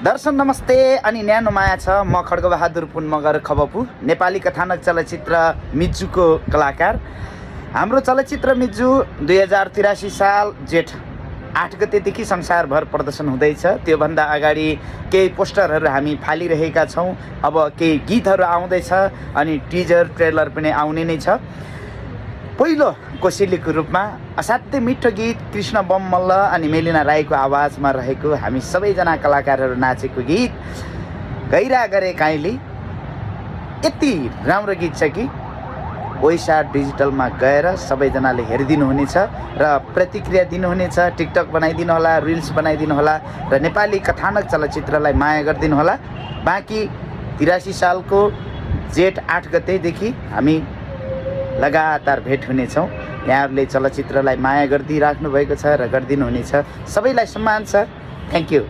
दर्शन नमस्ते अनि न्यानो माया छ। म खड्गबहादुर पुन मगर खबपु, नेपाली कथानक चलचित्र मिज्जूको कलाकार। हाम्रो चलचित्र मिज्जू 2083 साल जेठ 8 गतेदेखि संसारभर प्रदर्शन हुँदैछ। त्योभन्दा अगाडि केही पोस्टरहरू हामी फालिरहेका छौँ। अब केही गीतहरू आउँदैछ अनि टिजर ट्रेलर पनि आउने नै छ। पहिलो कोसेलीको रूपमा असाध्यै मिठो गीत कृष्ण बम मल्ल अनि मेलिना राईको आवाजमा रहेको हामी सबैजना कलाकारहरू नाचेको गीत गैरा गरे काइली यति राम्रो गीत छ कि ओइसा डिजिटलमा गएर सबैजनाले हेरिदिनु हुनेछ र प्रतिक्रिया दिनुहुनेछ। टिकटक बनाइदिनु होला, रिल्स बनाइदिनु होला र नेपाली कथानक चलचित्रलाई माया गरिदिनु होला। बाँकी 83 सालको जेठ 8 गतेदेखि हामी लगातार भेट हुनेछौँ। यहाँहरूले चलचित्रलाई माया गरिदिराख्नु भएको छ र गरिदिनु हुनेछ। सबैलाई सम्मान छ। Thank you.